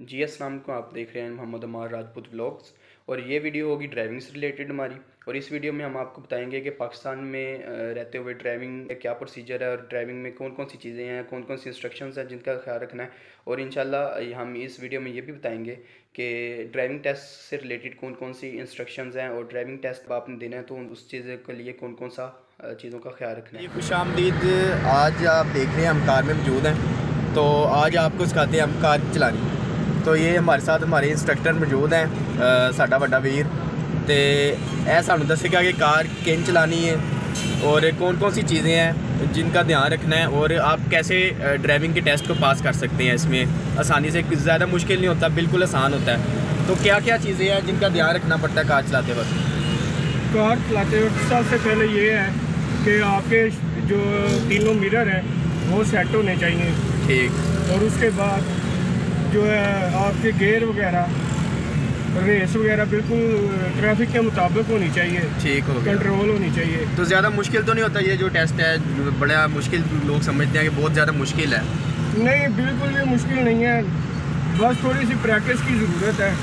जी अस्सलाम वालेकुम। आप देख रहे हैं मोहम्मद अमार राजपूत व्लॉग्स और ये वीडियो होगी ड्राइविंग से रिलेटेड हमारी। और इस वीडियो में हम आपको बताएंगे कि पाकिस्तान में रहते हुए ड्राइविंग क्या प्रोसीजर है और ड्राइविंग में कौन कौन सी चीज़ें हैं, कौन कौन सी इंस्ट्रक्शंस हैं जिनका ख्याल रखना है। और इंशाल्लाह हम इस वीडियो में ये भी बताएंगे कि ड्राइविंग टेस्ट से रिलेटेड कौन कौन सी इंस्ट्रक्शंस हैं और ड्राइविंग टेस्ट आपने देना है तो उस चीज़ के लिए कौन कौन सा चीज़ों का ख्याल रखना है। खुशामदीद। आज आप देख रहे हैं हम कार में मौजूद हैं, तो आज आपको सिखाते हैं हम कार चलानी। तो ये हमारे साथ हमारे इंस्ट्रक्टर मौजूद हैं, साडा वड्डा वीर, तो यह सानू दसेगा कि कार किन चलानी है और कौन कौन सी चीज़ें हैं जिनका ध्यान रखना है और आप कैसे ड्राइविंग के टेस्ट को पास कर सकते हैं इसमें आसानी से। ज़्यादा मुश्किल नहीं होता, बिल्कुल आसान होता है। तो क्या क्या चीज़ें हैं जिनका ध्यान रखना पड़ता है कार चलाते वक्त? कार चलाते वक्त सबसे पहले ये है कि आपके जो तीनों मिरर हैं वो सेट होने चाहिए। ठीक। और उसके बाद जो है आपके गियर वगैरह, रेस वगैरह बिल्कुल ट्रैफिक के मुताबिक होनी चाहिए। ठीक हो गया। कंट्रोल होनी चाहिए। तो ज़्यादा मुश्किल तो नहीं होता ये जो टेस्ट है? बड़ा मुश्किल लोग समझते हैं कि बहुत ज़्यादा मुश्किल है। नहीं, बिल्कुल भी मुश्किल नहीं है, बस थोड़ी सी प्रैक्टिस की ज़रूरत है।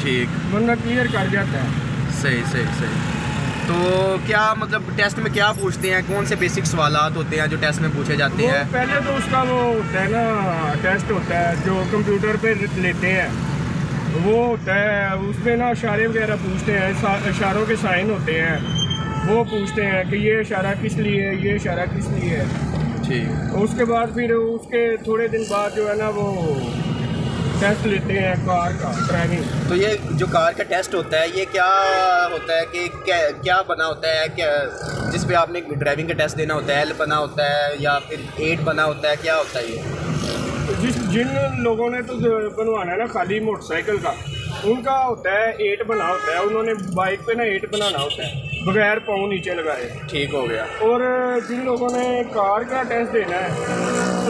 ठीक। वरना क्लियर कर जाता है। सही सही सही। तो क्या मतलब टेस्ट में क्या पूछते हैं, कौन से बेसिक सवालात होते हैं जो टेस्ट में पूछे जाते हैं? पहले तो उसका वो होता है ना, टेस्ट होता है जो कंप्यूटर पे लेते हैं, वो होता है उसमें ना इशारे वगैरह पूछते हैं, इशारों के साइन होते हैं, वो पूछते हैं कि ये इशारा किस लिए है, ये इशारा किस लिए है। ठीक। उसके बाद फिर उसके थोड़े दिन बाद जो है ना वो टेस्ट लेते हैं कार का, ड्राइविंग। तो ये जो कार का टेस्ट होता है ये क्या होता है कि क्या बना होता है, क्या जिस पे आपने ड्राइविंग का टेस्ट देना होता है? एल बना होता है या फिर 8 बना होता है, क्या होता है ये? जिन लोगों ने तो बनवाना है ना खाली मोटरसाइकिल का, उनका होता है 8 बना होता है। उन्होंने बाइक पे ना 8 बनाना होता है बगैर पाँव नीचे लगाए। ठीक हो गया। और जिन लोगों ने कार का टेस्ट देना है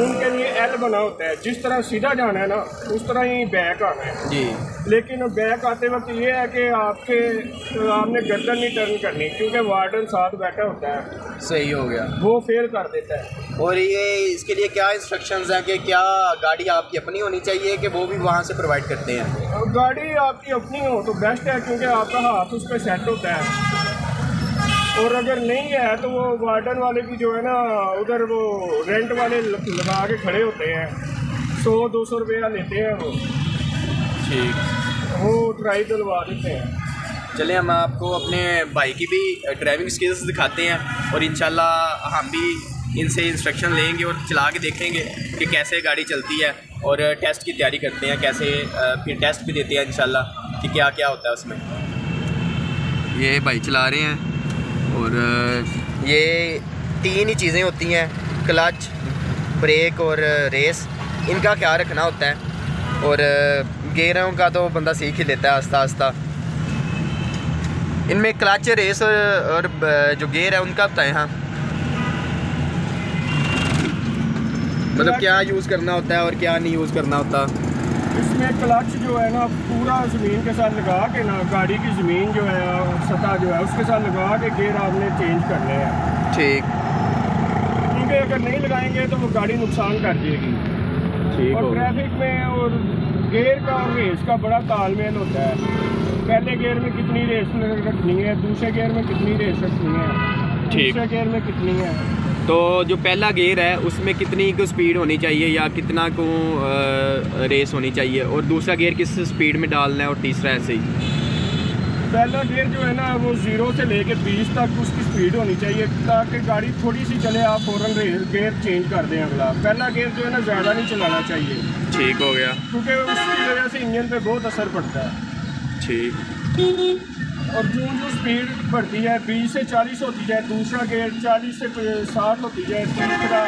उनके लिए एल बना होता है। जिस तरह सीधा जाना है ना उस तरह ही बैक आना है जी। लेकिन बैक आते वक्त ये है कि आपने गर्दन नहीं टर्न करनी, क्योंकि वार्डन साथ बैठा होता है। सही हो गया। वो फेल कर देता है। और ये इसके लिए क्या इंस्ट्रक्शंस हैं कि क्या गाड़ी आपकी अपनी होनी चाहिए कि वो भी वहाँ से प्रोवाइड करते हैं? गाड़ी आपकी अपनी हो तो बेस्ट है, क्योंकि आपका हाथ उस पर सेट होता है। और अगर नहीं है तो वो वार्डन वाले की जो है ना उधर वो रेंट वाले लगा के खड़े होते हैं, 100-200 रुपया लेते हैं वो। ठीक। वो ट्राई दिलवा देते हैं। चलिए हम आपको अपने भाई की भी ड्राइविंग स्किल्स दिखाते हैं और इंशाल्लाह हम भी इनसे इंस्ट्रक्शन लेंगे और चला के देखेंगे कि कैसे गाड़ी चलती है और टेस्ट की तैयारी करते हैं, कैसे फिर टेस्ट भी देते हैं इंशाल्लाह कि क्या क्या होता है उसमें। ये भाई चला रहे हैं और ये 3 ही चीज़ें होती हैं, क्लच, ब्रेक और रेस। इनका ख्याल रखना होता है और गियरों का तो बंदा सीख ही लेता है आस्ता आस्ता। इनमें क्लच, रेस और जो गियर है उनका बताएं। हाँ, मतलब क्या यूज़ करना होता है और क्या नहीं यूज़ करना होता? इसमें क्लच जो है ना पूरा ज़मीन के साथ लगा के ना, गाड़ी की ज़मीन जो है सतह जो है उसके साथ लगा के गियर आपने चेंज करने हैं। ठीक। क्योंकि अगर नहीं लगाएंगे तो वो गाड़ी नुकसान कर देगी। ठीक। और ट्रैफिक में और गियर का और रेस का बड़ा तालमेल होता है। पहले गियर में कितनी रेस रखनी है, दूसरे गियर में कितनी रेस रखनी है, तीसरे गियर में कितनी है। तो जो पहला गियर है उसमें कितनी को स्पीड होनी चाहिए या कितना को रेस होनी चाहिए, और दूसरा गियर किस स्पीड में डालना है, और तीसरा ऐसे ही? पहला गियर जो है ना वो 0 से लेकर 20 तक उसकी स्पीड होनी चाहिए, ताकि गाड़ी थोड़ी सी चले आप फ़ौरन गियर चेंज कर दें अगला। पहला गियर जो है ना ज़्यादा नहीं चलाना चाहिए। ठीक हो गया। क्योंकि उसकी वजह से इंजन पे बहुत असर पड़ता है। ठीक। और जो स्पीड बढ़ती है 20 से 40 होती जाए दूसरा गियर, 40 से 60 होती जाए तीसरा,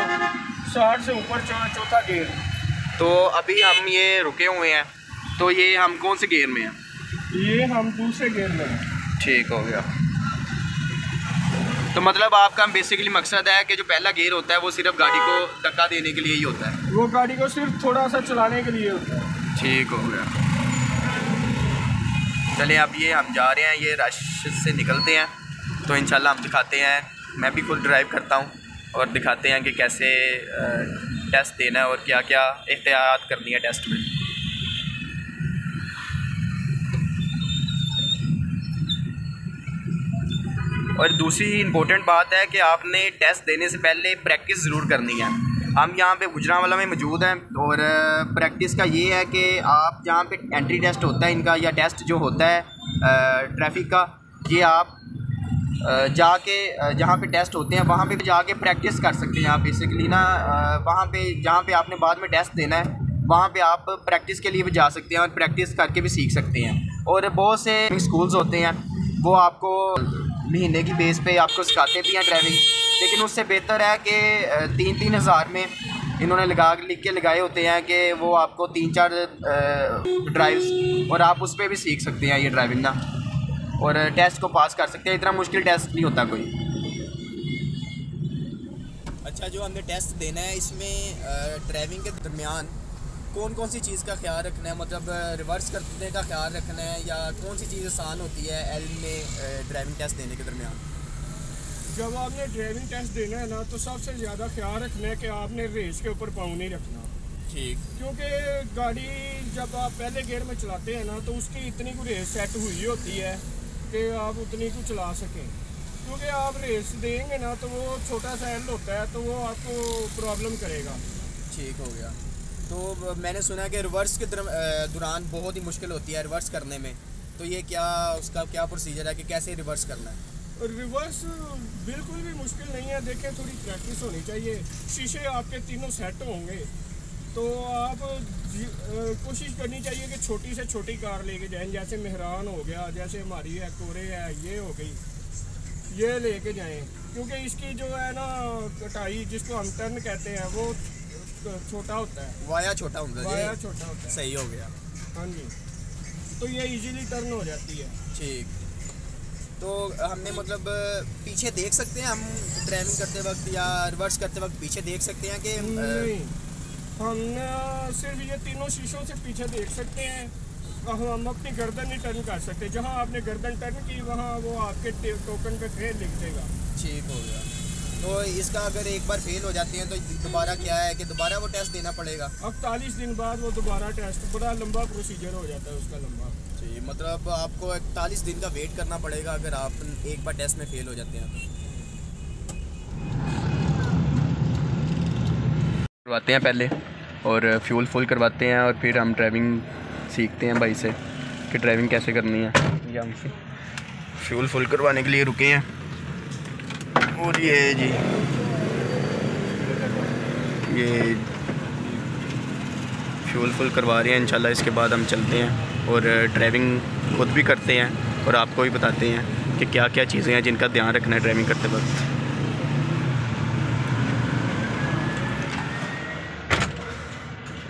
60 से ऊपर चौथा गियर। तो अभी हम ये रुके हुए हैं, तो ये हम कौन से गियर में हैं? ये हम दूसरे गियर में हैं। ठीक हो गया। तो मतलब आपका बेसिकली मकसद है कि जो पहला गियर होता है वो सिर्फ गाड़ी को धक्का देने के लिए ही होता है? वो गाड़ी को सिर्फ थोड़ा सा चलाने के लिए होता है। ठीक हो गया। चलिए अब ये हम जा रहे हैं, ये रश से निकलते हैं तो इंशाल्लाह हम दिखाते हैं। मैं भी खुद ड्राइव करता हूँ और दिखाते हैं कि कैसे टेस्ट देना है और क्या क्या एहतियात करनी है टेस्ट में। और दूसरी इम्पोर्टेंट बात है कि आपने टेस्ट देने से पहले प्रैक्टिस ज़रूर करनी है। हम यहाँ पे गुजरांवाला में मौजूद हैं और प्रैक्टिस का ये है कि आप जहाँ पे एंट्री टेस्ट होता है इनका या टेस्ट जो होता है ट्रैफिक का, ये आप जाके जहाँ पे टेस्ट होते हैं वहाँ पे भी जाके प्रैक्टिस कर सकते हैं आप बेसिकली ना। वहाँ पे जहाँ पे आपने बाद में टेस्ट देना है वहाँ पे आप प्रैक्टिस के लिए भी जा सकते हैं और प्रैक्टिस करके भी सीख सकते हैं। और बहुत से स्कूल्स होते हैं वो आपको महीने की बेस पे आपको सिखाते भी हैं ड्राइविंग, लेकिन उससे बेहतर है कि 3-3 हज़ार में इन्होंने लिख के लगाए होते हैं कि वो आपको 3-4 ड्राइव्स और आप उस पर भी सीख सकते हैं ये ड्राइविंग ना, और टेस्ट को पास कर सकते हैं। इतना मुश्किल टेस्ट नहीं होता कोई। अच्छा, जो हमने टेस्ट देना है इसमें ड्राइविंग के दरमियान कौन कौन सी चीज़ का ख्याल रखना है, मतलब रिवर्स करने का ख्याल रखना है या कौन सी चीज़ आसान होती है एल में ड्राइविंग टेस्ट देने के दरमियान? जब आपने ड्राइविंग टेस्ट देना है ना तो सबसे ज़्यादा ख्याल रखना है कि आपने रेस के ऊपर पाँव नहीं रखना। ठीक। क्योंकि गाड़ी जब आप पहले गियर में चलाते हैं ना तो उसकी इतनी को रेस सेट हुई होती है कि आप उतनी को चला सकें। क्योंकि आप रेस देंगे ना तो वो छोटा सा एल होता है तो वो आपको प्रॉब्लम करेगा। ठीक हो गया। तो मैंने सुना है कि रिवर्स के दौरान बहुत ही मुश्किल होती है रिवर्स करने में, तो ये क्या उसका क्या प्रोसीजर है कि कैसे रिवर्स करना है? रिवर्स बिल्कुल भी मुश्किल नहीं है। देखें, थोड़ी प्रैक्टिस होनी चाहिए। शीशे आपके तीनों सेट होंगे तो आप कोशिश करनी चाहिए कि छोटी से छोटी कार लेके जाएं। जैसे मेहरान हो गया, जैसे हमारी है कोरे है, ये हो गई, ये लेके जाएं। क्योंकि इसकी जो है ना कटाई जिसको हम टर्न कहते हैं वो छोटा होता है, वाया छोटा होता है। वाया छोटा होता है। सही हो गया। हाँ जी, तो ये इजीली टर्न हो जाती है। ठीक। तो हमने मतलब पीछे देख सकते हैं हम ड्राइविंग करते वक्त या रिवर्स करते वक्त पीछे देख सकते हैं कि नहीं, हम सिर्फ ये तीनों शीशों से पीछे देख सकते हैं। हम अपनी गर्दन नहीं टर्न कर सकते। जहाँ आपने गर्दन टर्न की वहाँ वो आपके टोकन पे फेल लिख देगा। ठीक हो गया। तो इसका अगर एक बार फेल हो जाती है तो दोबारा क्या है कि दोबारा वो टेस्ट देना पड़ेगा? 48 दिन बाद वो दोबारा टेस्ट, बड़ा लंबा प्रोसीजर हो जाता है उसका लंबा। जी, मतलब आपको 41 दिन का वेट करना पड़ेगा अगर आप एक बार टेस्ट में फेल हो जाते हैं तो। करवाते हैं पहले और फ्यूल फुल करवाते हैं और फिर हम ड्राइविंग सीखते हैं भाई से कि ड्राइविंग कैसे करनी है। ये हम फ्यूल फुल करवाने के लिए रुके हैं और ये जी ये फ्यूल फुल करवा रहे हैं। इंशाल्लाह इसके बाद हम चलते हैं और ड्राइविंग खुद भी करते हैं और आपको भी बताते हैं कि क्या क्या चीज़ें हैं जिनका ध्यान रखना है ड्राइविंग करते वक्त।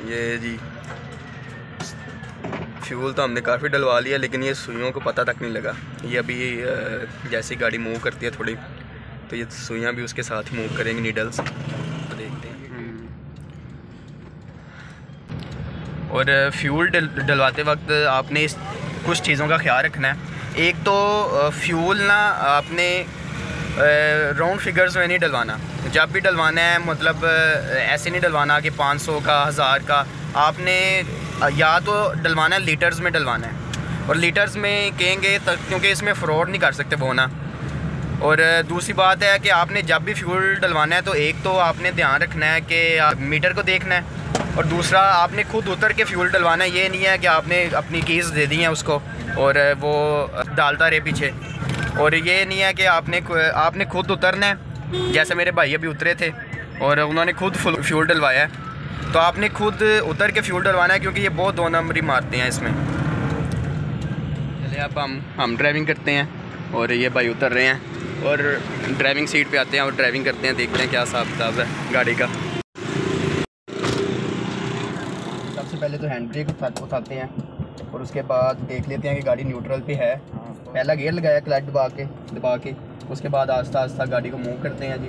ये जी फ्यूल तो हमने काफ़ी डलवा लिया लेकिन ये सुइयों को पता तक नहीं लगा। ये अभी जैसी गाड़ी मूव करती है थोड़ी तो ये सुइयाँ भी उसके साथ ही मूव करेंगी, नीडल्स। तो देखते हैं। और फ्यूल डलवाते वक्त आपने कुछ चीज़ों का ख्याल रखना है। एक तो फ्यूल ना आपने राउंड फिगर्स में नहीं डलवाना। जब भी डलवाना है मतलब ऐसे नहीं डलवाना कि 500 का 1000 का, आपने या तो डलवाना है लीटर्स में डलवाना है। और लीटर्स में कहेंगे क्योंकि इसमें फ्रॉड नहीं कर सकते वो ना। और दूसरी बात है कि आपने जब भी फ्यूल डलवाना है तो एक तो आपने ध्यान रखना है कि मीटर को देखना है और दूसरा आपने खुद उतर के फ्यूल डलवाना है। ये नहीं है कि आपने अपनी कीज़ दे दी हैं उसको और वो डालता रहे पीछे। और ये नहीं है कि आपने खुद उतरना है। जैसे मेरे भाई अभी उतरे थे और उन्होंने खुद फ्यूल डलवाया है तो आपने खुद उतर के फ्यूल डलवाना है क्योंकि ये बहुत 2 नंबरी मारते हैं इसमें। चलिए अब हम ड्राइविंग करते हैं और ये भाई उतर रहे हैं और ड्राइविंग सीट पे आते हैं और ड्राइविंग करते हैं, देखते हैं क्या हिसाब किताब है गाड़ी का। सबसे पहले तो हैंड ब्रेक उठाते हैं और उसके बाद देख लेते हैं कि गाड़ी न्यूट्रल पे है। पहला गियर लगाया क्लच दबा के उसके बाद आस्ता आस्ता गाड़ी को मूव करते हैं जी।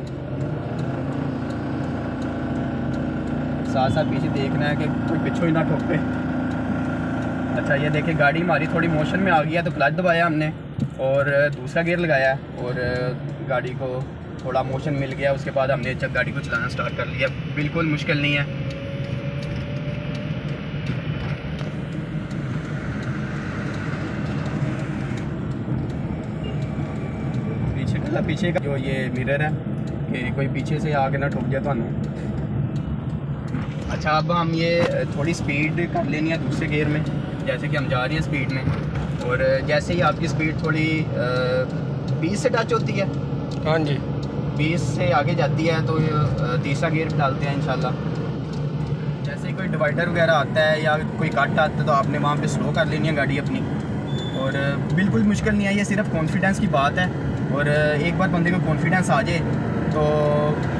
साथ साथ पीछे देखना है कि कोई पीछे ही ना ठोके। अच्छा, ये देखिए गाड़ी हमारी थोड़ी मोशन में आ गई है तो क्लच दबाया हमने और दूसरा गियर लगाया और गाड़ी को थोड़ा मोशन मिल गया। उसके बाद हमने जब गाड़ी को चलाना स्टार्ट कर लिया। बिल्कुल मुश्किल नहीं है। पीछे पीछे का जो ये मिरर है कि कोई पीछे से आके ना ठोक जाए थानू। अच्छा, अब हम ये थोड़ी स्पीड कर लेनी है दूसरे गियर में, जैसे कि हम जा रहे हैं स्पीड में, और जैसे ही आपकी स्पीड थोड़ी 20 से टच होती है, हाँ जी, 20 से आगे जाती है तो तीसरा गियर डालते हैं इंशाल्लाह। जैसे ही कोई डिवाइडर वगैरह आता है या कोई कट आता है तो आपने वहाँ पे स्लो कर लेनी है गाड़ी अपनी, और बिल्कुल मुश्किल नहीं है, ये सिर्फ कॉन्फिडेंस की बात है। और एक बार बंदे को कॉन्फिडेंस आ जाए तो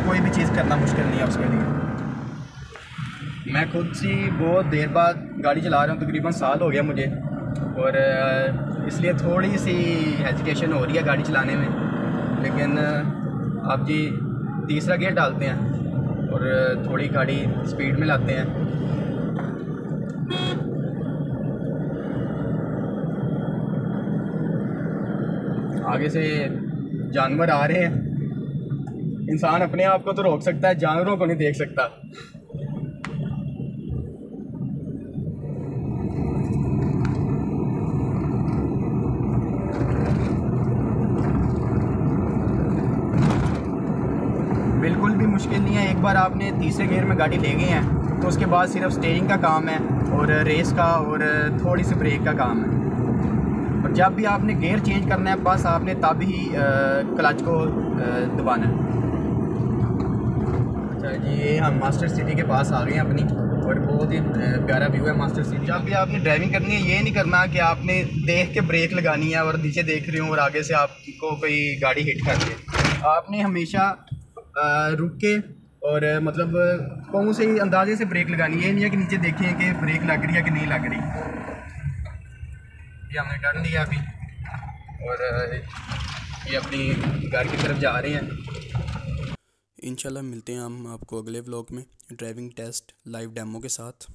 कोई भी चीज़ करना मुश्किल नहीं है उसके लिए। मैं खुद से बहुत देर बाद गाड़ी चला रहा हूँ, तकरीबन साल हो गया मुझे, और इसलिए थोड़ी सी हेजिटेशन हो रही है गाड़ी चलाने में। लेकिन अब जी तीसरा गियर डालते हैं और थोड़ी गाड़ी स्पीड में लाते हैं। आगे से जानवर आ रहे हैं, इंसान अपने आप को तो रोक सकता है, जानवरों को नहीं देख सकता। बिल्कुल भी मुश्किल नहीं है, एक बार आपने तीसरे गियर में गाड़ी ले गए हैं तो उसके बाद सिर्फ स्टीयरिंग का काम है और रेस का और थोड़ी सी ब्रेक का काम है। और जब भी आपने गियर चेंज करना है बस आपने तब ही क्लच को दबाना है। अच्छा जी, ये हम मास्टर सिटी के पास आ गए हैं अपनी, और बहुत ही प्यारा व्यू है मास्टर सिटी। जब भी आपने ड्राइविंग करनी है ये नहीं करना कि आपने देख के ब्रेक लगानी है और नीचे देख रही हूँ और आगे से आपको कोई गाड़ी हिट कर दे। आपने हमेशा रुक के और मतलब पाँव से ही अंदाजे से ब्रेक लगानी है, ये नहीं है कि नीचे देखें कि ब्रेक लग रही है कि नहीं लग रही। ये हमने टर्न लिया अभी और ये अपनी घर की तरफ जा रहे हैं। इंशाल्लाह मिलते हैं हम आपको अगले व्लॉग में ड्राइविंग टेस्ट लाइव डेमो के साथ।